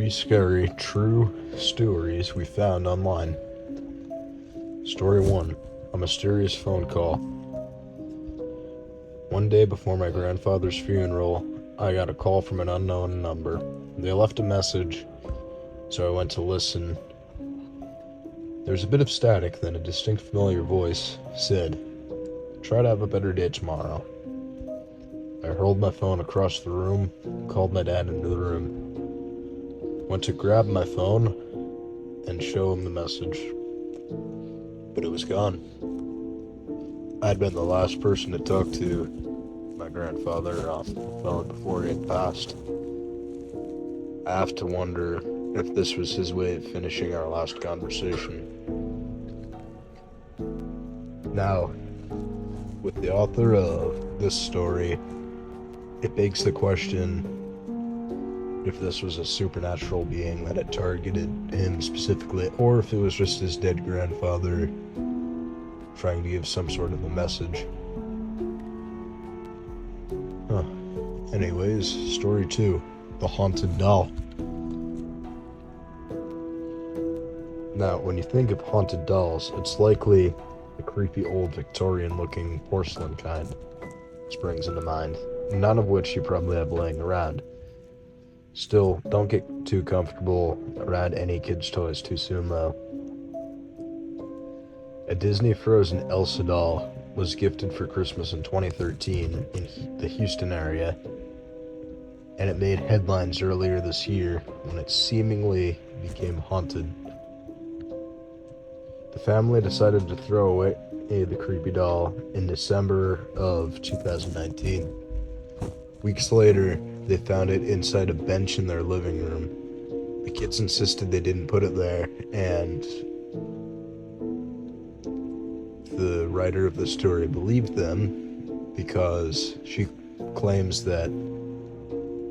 3 scary true stories we found online. Story 1: A mysterious phone call. One day before my grandfather's funeral, I got a call from an unknown number. They left a message, so I went to listen. There was a bit of static, then a distinct familiar voice said, "Try to have a better day tomorrow." I hurled my phone across the room, called my dad into the room. Went to grab my phone and show him the message, but it was gone. I'd been the last person to talk to my grandfather off the phone before he had passed. I have to wonder if this was his way of finishing our last conversation. Now, with the author of this story, it begs the question if this was a supernatural being that had targeted him specifically, or if it was just his dead grandfather trying to give some sort of a message. Anyways, story 2, The Haunted Doll. Now, when you think of haunted dolls, it's likely the creepy old Victorian-looking porcelain kind springs into mind, none of which you probably have laying around. Still, don't get too comfortable around any kids' toys too soon, though. A Disney Frozen Elsa doll was gifted for Christmas in 2013 in the Houston area, and it made headlines earlier this year when it seemingly became haunted. The family decided to throw away the creepy doll in December of 2019. Weeks later, they found it inside a bench in their living room. The kids insisted they didn't put it there, and the writer of the story believed them because she claims that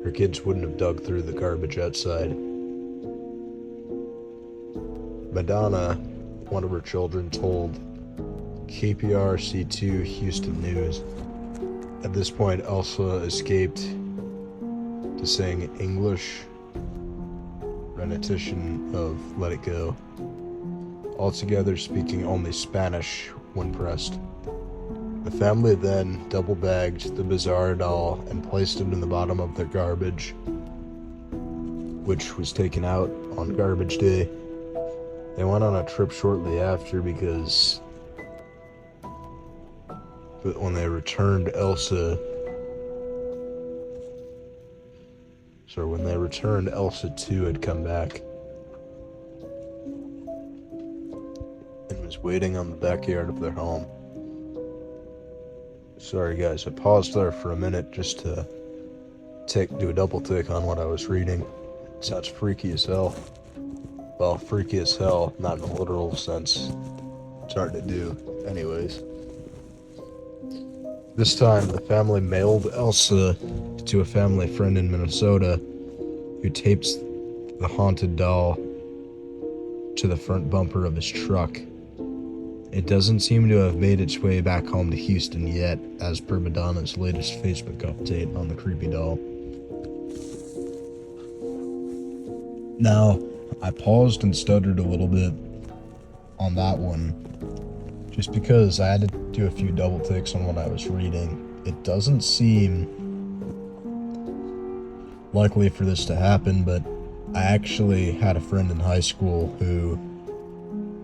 her kids wouldn't have dug through the garbage outside. Madonna, one of her children, told KPRC2 Houston News. At this point, Elsa escaped to sing English rendition of Let It Go, altogether speaking only Spanish when pressed. The family then double-bagged the bizarre doll and placed it in the bottom of their garbage, which was taken out on garbage day. They went on a trip shortly after but when they returned, Elsa 2 had come back and was waiting on the backyard of their home. Sorry guys, I paused there for a minute just to do a double take on what I was reading. It sounds freaky as hell. Well, freaky as hell, not in a literal sense. It's hard to do. Anyways. This time, the family mailed Elsa to a family friend in Minnesota who taped the haunted doll to the front bumper of his truck. It doesn't seem to have made its way back home to Houston yet, as per Madonna's latest Facebook update on the creepy doll. Now, I paused and stuttered a little bit on that one, just because I had to do a few double takes on what I was reading. It doesn't seem likely for this to happen, but I actually had a friend in high school who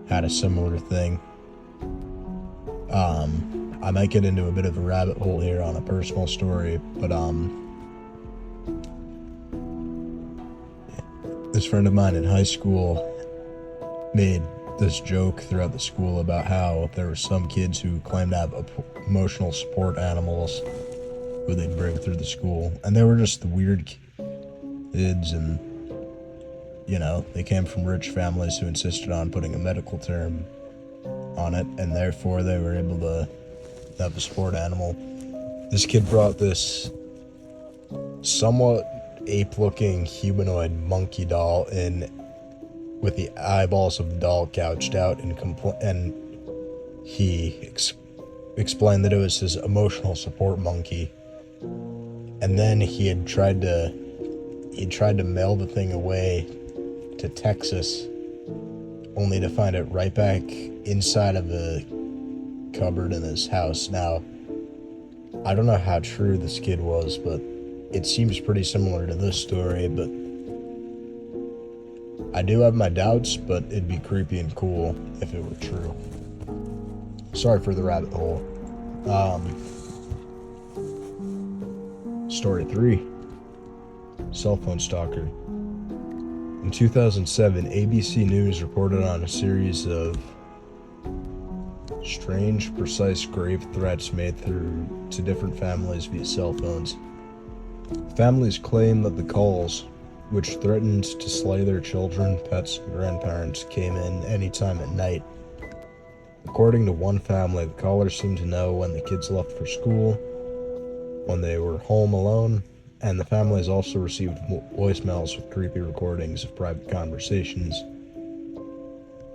had a similar thing. I might get into a bit of a rabbit hole here on a personal story, but this friend of mine in high school made this joke throughout the school about how there were some kids who claimed to have emotional support animals who they'd bring through the school, and they were just the weird kids, and they came from rich families who insisted on putting a medical term on it, and therefore they were able to have a support animal. This kid brought this somewhat ape-looking humanoid monkey doll in with the eyeballs of the doll gouged out, and he explained that it was his emotional support monkey. And then he he tried to mail the thing away to Texas, only to find it right back inside of a cupboard in his house. Now, I don't know how true this kid was, but it seems pretty similar to this story, but I do have my doubts, but it'd be creepy and cool if it were true. Sorry for the rabbit hole. Story 3. Cell phone stalker. In 2007, ABC News reported on a series of strange, precise, grave threats made to different families via cell phones. Families claim that the calls, which threatened to slay their children, pets, and grandparents, came in any time at night. According to one family, the callers seemed to know when the kids left for school, when they were home alone, and the families also received voicemails with creepy recordings of private conversations.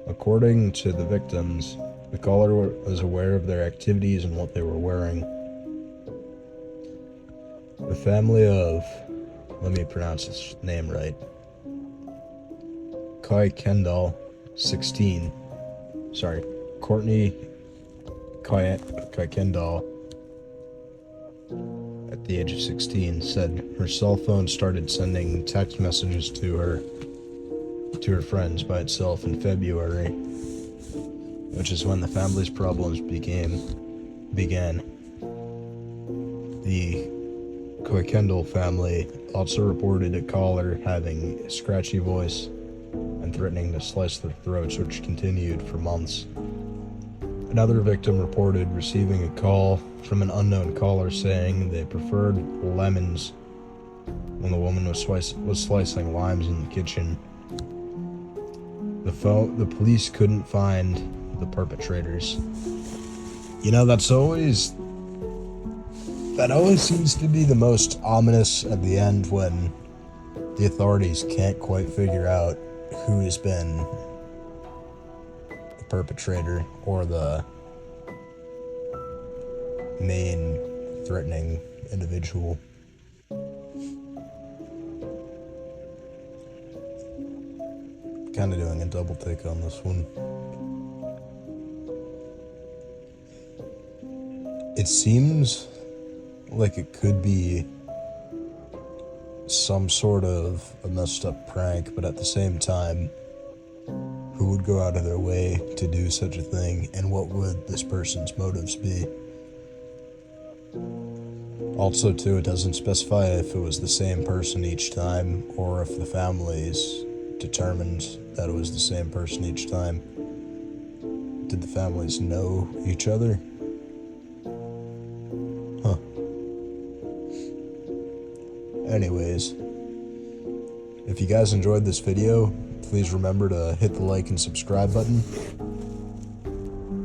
According to the victims, the caller was aware of their activities and what they were wearing. The family of, let me pronounce his name right, Kuykendall, 16, Courtney Kuykendall, at the age of 16, said her cell phone started sending text messages to her friends by itself in February, which is when the family's problems began. The Kuykendall family also reported a caller having a scratchy voice and threatening to slice their throats, which continued for months. Another victim reported receiving a call from an unknown caller saying they preferred lemons when the woman was slicing limes in the kitchen. The police couldn't find the perpetrators. You know, that always seems to be the most ominous at the end, when the authorities can't quite figure out who has been the perpetrator or the main threatening individual. Kind of doing a double take on this one. It seems like it could be some sort of a messed up prank, but at the same time, who would go out of their way to do such a thing, and what would this person's motives be? Also, too, it doesn't specify if it was the same person each time, or if the families determined that it was the same person each time. Did the families know each other? Huh. Anyways, if you guys enjoyed this video, please remember to hit the like and subscribe button.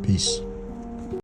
Peace.